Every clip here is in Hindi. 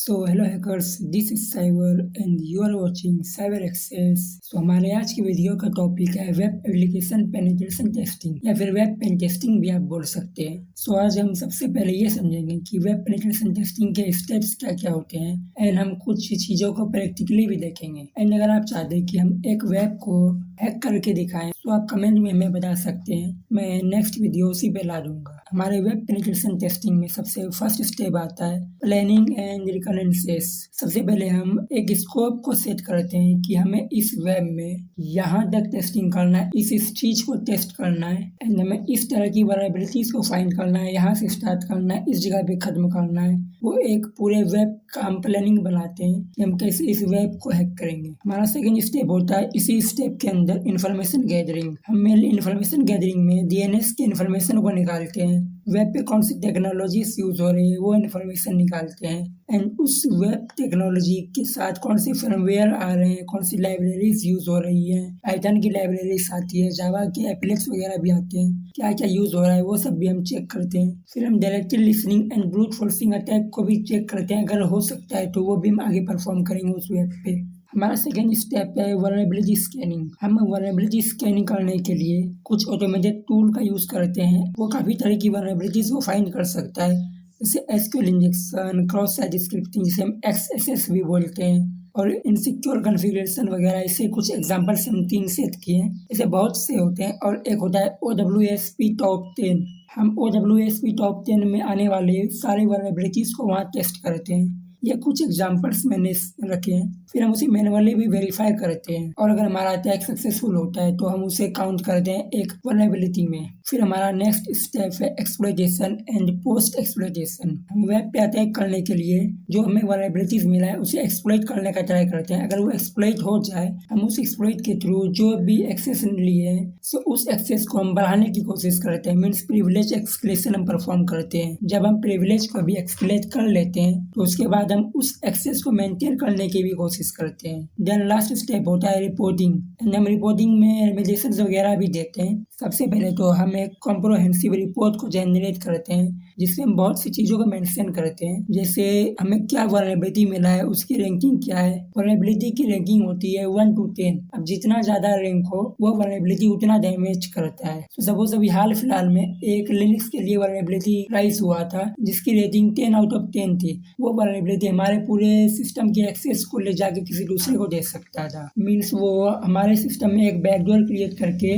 Hello hackers, this is cyber and you are watching cyber access. हमारे आज की वीडियो का टॉपिक है वेब एप्लीकेशन पेनिट्रेशन टेस्टिंग या फिर वेब पेन टेस्टिंग भी आप बोल सकते हैं। आज हम सबसे पहले ये समझेंगे कि वेब पेनिट्रेशन टेस्टिंग के स्टेप्स क्या क्या होते हैं एंड हम कुछ चीज़ों को प्रैक्टिकली भी देखेंगे। एंड अगर आप चाहते हैं कि हम एक वेब को हैक करके दिखाएं तो आप कमेंट में हमें बता सकते हैं, मैं नेक्स्ट वीडियो उसी पे ला दूंगा। हमारे वेब पेनिट्रेशन टेस्टिंग में सबसे फर्स्ट स्टेप आता है प्लानिंग एंड रिकनेंसेस। सबसे पहले हम एक स्कोप को सेट करते हैं कि हमें इस वेब में यहाँ तक टेस्टिंग करना है, इस चीज को टेस्ट करना है एंड हमें इस तरह की वल्नरेबिलिटीज को फाइंड करना है, यहाँ से स्टार्ट करना है, इस जगह पे खत्म करना है। वो एक पूरे वेब का हम प्लानिंग बनाते हैं कि हम कैसे इस वेब को हैक करेंगे। हमारा सेकंड स्टेप होता है इसी स्टेप के अंदर इन्फॉर्मेशन गैदरिंग। हम मेनली इन्फॉर्मेशन गैदरिंग में डीएनएस के इन्फॉर्मेशन को निकालते हैं, वेब पे कौन सी टेक्नोलॉजीज यूज हो रही है वो इन्फॉर्मेशन निकालते हैं एंड उस वेब टेक्नोलॉजी के साथ कौन से फर्मवेयर आ रहे हैं, कौन सी लाइब्रेरीज यूज हो रही है, पाइथन की लाइब्रेरीज आती है, जावा के एप्लेट्स वगैरह भी आते हैं, क्या क्या यूज हो रहा है वो सब भी हम चेक करते हैं। फिर हम directly listening and brute forcing attack को भी चेक करते हैं, अगर हो सकता है तो वो भी हम आगे परफॉर्म करेंगे उस वेब पे। हमारा सेकेंड स्टेप है वल्नरेबिलिटी स्कैनिंग। हम वल्नरेबिलिटी स्कैनिंग करने के लिए कुछ ऑटोमेटेड टूल का यूज करते हैं, वो काफी तरह की वल्नरेबिलिटीज को फाइंड कर सकता है, जैसे SQL injection, cross site scripting जिसे हम एक्सएसएस भी बोलते हैं, और इनसिक्योर कॉन्फ़िगरेशन वगैरह। इसे कुछ एग्जांपल्स हम 3 सेट किए हैं, ऐसे बहुत से होते हैं। और एक होता है OWASP टॉप 10। हम OWASP टॉप 10 में आने वाले सारे वल्नरेबिलिटीज को वहाँ टेस्ट करते हैं। ये कुछ एग्जांपल्स मैंने रखे हैं। फिर हम उसे मैनुअली भी वेरीफाई करते हैं और अगर हमारा अटैक सक्सेसफुल होता है तो हम उसे काउंट करते हैं एक वल्नरेबिलिटी में। फिर हमारा नेक्स्ट स्टेप है एक्सप्लॉइटेशन एंड पोस्ट एक्सप्लॉइटेशन। हम वेब पे अटैक करने के लिए जो हमें वल्नरेबिलिटीज मिला है उसे एक्सप्लॉइट करने का ट्राई करते हैं। अगर वो एक्सप्लॉइट हो जाए हम उस एक्सप्लॉइट के थ्रू जो भी एक्सेस लिए है तो उस एक्सेस को हम बढ़ाने की कोशिश करते हैं, मीन्स प्रिविलेज एक्सक्लेशन हम परफॉर्म करते हैं। जब हम प्रिविलेज को भी एक्सक्लेट कर लेते हैं तो उसके बाद हम उस एक्सेस को मेंटेन करने की भी कोशिश करते हैं। देन लास्ट स्टेप होता है रिपोर्टिंग। हम रिपोर्टिंग में रेमेडिएशंस वगैरह भी देते हैं। सबसे पहले तो हम एक कॉम्प्रिहेंसिव रिपोर्ट को जनरेट करते हैं जिसमें हम बहुत सी चीज़ों को मेंशन करते हैं, जैसे हमें क्या वल्नरेबिलिटी मिला है, उसकी रैंकिंग क्या है। वल्नरेबिलिटी की रैंकिंग होती है 1 to 10। अब जितना ज़्यादा रैंक हो वो वल्नरेबिलिटी उतना डैमेज करता है। तो सपोज अभी हाल फिलहाल में एक लिनक्स के लिए वल्नरेबिलिटी राइज हुआ था जिसकी रेटिंग 10 out of 10 थी। वो वल्नरेबिलिटी हमारे पूरे सिस्टम के एक्सेस को ले जाके किसी दूसरे को दे सकता था, मीन्स वो हमारे सिस्टम में एक बैकडोर क्रिएट करके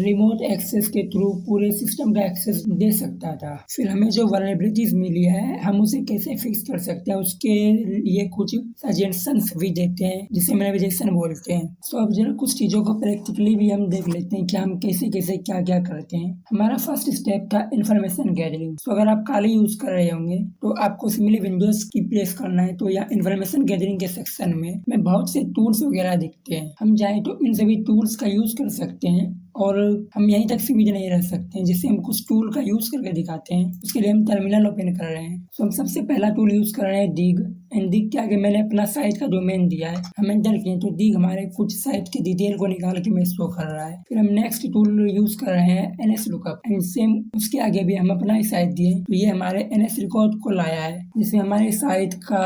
रिमोट एक्सेस के थ्रू पूरे सिस्टम का एक्सेस दे सकता था। फिर हमें जो वल्नरेबिलिटीज मिली है हम उसे कैसे फिक्स कर सकते हैं उसके लिए कुछ सजेशंस भी देते हैं जिसे मैनिपुलेशन बोलते हैं। अब जरा कुछ चीज़ों को प्रैक्टिकली भी हम देख लेते हैं कि हम कैसे कैसे क्या क्या करते हैं। हमारा फर्स्ट स्टेप था इन्फॉर्मेशन गैदरिंग। अगर आप काली यूज कर रहे होंगे तो आपको सिंपली विंडोज की प्रेस करना है, तो या इन्फॉर्मेशन गैदरिंग के सेक्शन में बहुत से टूल्स वगैरह दिखते हैं। हम चाहे तो इन सभी टूल्स का यूज कर सकते हैं और हम यहीं तक सीमित नहीं रह सकते हैं। जैसे हम कुछ टूल का यूज करके दिखाते हैं, उसके लिए हम टर्मिनल ओपन कर रहे हैं। हम सबसे पहला टूल यूज कर रहे हैं दिग। एंड दिग क्या कि मैंने अपना साइट का डोमेन दिया है, हम एंटर किए तो दिग हमारे कुछ साइट की डिटेल को निकाल के मैं शो कर रहा है। फिर हम नेक्स्ट टूल यूज कर रहे हैं NS लुकअप एंड सेम उसके आगे भी हम अपना साइट दिए तो ये हमारे NS रिकॉर्ड को लाया है, जिसमें हमारे साइट का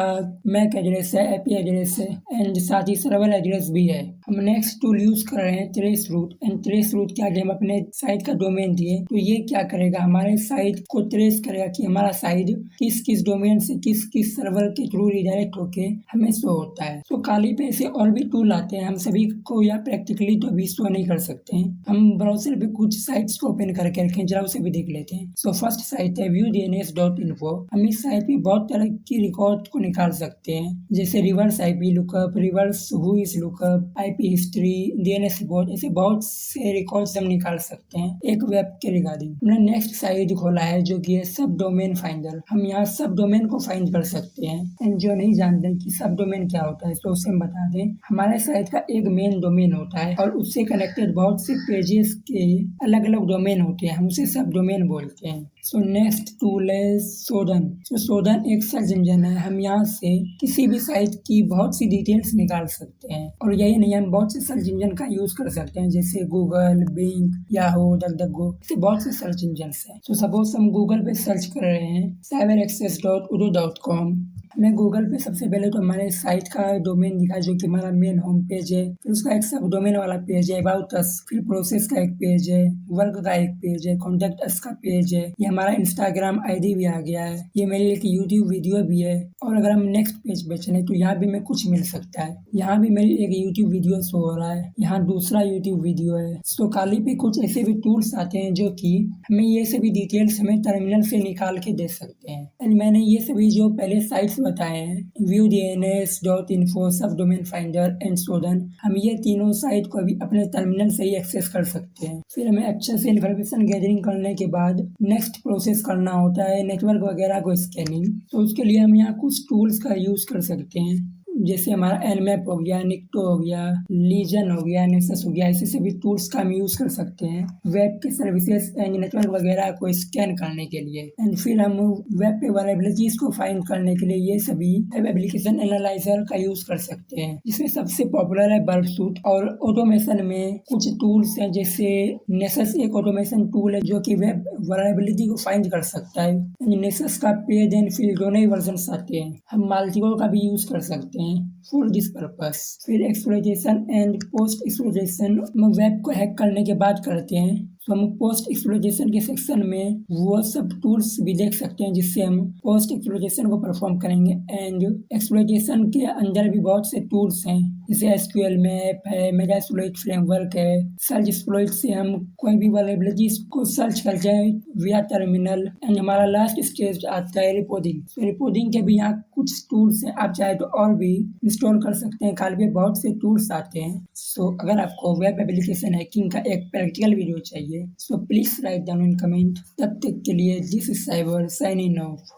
मैक एड्रेस है, IP एड्रेस है एंड साथ ही सर्वर एड्रेस भी है। हम नेक्स्ट टूल यूज कर रहे हैं trace route. And trace route के आगे हम अपने साइट का डोमेन दिए तो ये क्या करेगा, हमारे साइट को ट्रेस करेगा कि हमारा साइट किस किस डोमेन से किस किस सर्वर के थ्रू रिडायरेक्ट होके हमें शो होता है। तो काली पे ऐसे और भी टूल आते हैं, हम सभी को या प्रैक्टिकली तो अभी शो नहीं कर सकते हैं। हम ब्राउजर पे कुछ साइट्स को ओपन करके रखें, जरा उसे भी देख लेते हैं। फर्स्ट साइट है viewdns.info। हम इस साइट में बहुत तरह की रिकॉर्ड को निकाल सकते हैं, जैसे reverse IP lookup, reverse who is lookup, IP history, DNS report, ऐसे बहुत से रिकॉर्ड्स हम निकाल सकते हैं एक वेब के रिगार्डिंग। हमने नेक्स्ट साइट खोला है जो कि है सब डोमेन फाइंडर। हम यहाँ सब डोमेन को फाइंड कर सकते हैं एंड जो नहीं जानते कि सब डोमेन क्या होता है तो उसे हम बता दें। हमारे साइट का एक मेन डोमेन होता है और उससे कनेक्टेड बहुत से पेजेस के अलग अलग डोमेन होते हैं, हम उसे सब डोमेन बोलते हैं। नेक्स्ट टूल है सोडन। सोडन एक सर्च इंजन है, हम यहाँ से किसी भी साइट की बहुत सी डिटेल्स निकाल सकते हैं और यही नहीं, हम बहुत से सर्च इंजन का यूज कर सकते हैं जैसे गूगल, बिंग, याहू, डकडकगो, ऐसे बहुत से सर्च इंजन है। सपोज हम गूगल पे सर्च कर रहे हैं cyberexcess.udo.com। हमें गूगल पे सबसे पहले तो हमारे साइट का डोमेन दिखा जो कि हमारा मेन होम पेज है, फिर उसका एक सब डोमेन वाला पेज है, अबाउट अस, फिर प्रोसेस का एक पेज है, वर्क का एक पेज है, कॉन्टेक्ट अस का पेज है, ये हमारा इंस्टाग्राम आईडी भी आ गया है, ये मेरे एक यूट्यूब वीडियो भी है। और अगर हम नेक्स्ट पेज पे चले तो यहाँ भी हमें कुछ मिल सकता है। यहाँ भी मेरी एक यूट्यूब वीडियो शो हो रहा है, यहाँ दूसरा यूट्यूब वीडियो है। सो खाली पे कुछ ऐसे भी टूल्स आते हैं जो कि हमें ये सभी डिटेल्स हमें टर्मिनल से निकाल के दे सकते हैं। एंड मैंने ये सभी जो पहले साइट्स बताए हैं, Vue.dns.info, सब डोमेन फाइंडर एंड सोडन, हम ये तीनों साइट को अभी अपने टर्मिनल से ही एक्सेस कर सकते हैं। फिर हमें अच्छे से इन्फॉर्मेशन गैदरिंग करने के बाद नेक्स्ट प्रोसेस करना होता है नेटवर्क वगैरह को स्कैनिंग। तो उसके लिए हम यहाँ कुछ टूल्स का यूज कर सकते हैं, जैसे हमारा Nmap हो गया, निक्टो हो गया, लीजन हो गया, नेक्सस हो गया, ऐसे सभी टूल्स का हम यूज कर सकते हैं वेब के सर्विसेज एंड नेटवर्क वगैरह को स्कैन करने के लिए। एंड फिर हम वेब पे वल्नरेबिलिटीज को फाइंड करने के लिए ये सभी वेब एप्लीकेशन एनालाइजर का यूज कर सकते हैं, जिसमें सबसे पॉपुलर है बर्बसूट। और ऑटोमेशन में कुछ टूल्स हैं, जैसे नेक्सस एक ऑटोमेशन टूल है जो कि वेब वल्नरेबिलिटी को फाइंड कर सकता है। नेक्सस का पेज एंड फील्ड दोनों ही वर्जन आते हैं, हम माल्टिको का भी यूज कर सकते हैं फॉर दिस पर्पस। फिर एक्सप्लॉइटेशन एंड पोस्ट एक्सप्लॉइटेशन हम वेब को हैक करने के बाद करते हैं। तो हम पोस्ट एक्सप्लॉइटेशन के सेक्शन में वो सब टूल्स भी देख सकते हैं जिससे हम पोस्ट एक्सप्लॉइटेशन को परफॉर्म करेंगे। एंड एक्सप्लॉइटेशन के अंदर भी बहुत से टूल्स हैं, जैसे एसक्यूएल मैप है, मेगा एक्सप्लॉइट फ्रेमवर्क है। सर्च एक्सप्लॉइट से हम कोई भी वल्नरेबिलिटीज को सर्च करते हैं विया टर्मिनल। एंड हमारा लास्ट स्टेज आता है रिपोर्टिंग। तो रिपोर्टिंग के भी यहाँ कुछ टूल्स हैं, आप चाहे तो और भी इंस्टॉल कर सकते हैं, खाली पे बहुत से टूल्स आते हैं। सो अगर आपको वेब एप्लीकेशन हैकिंग का एक प्रैक्टिकल वीडियो चाहिए, so please write down in comment. तब तक के लिए this is cyber signing off.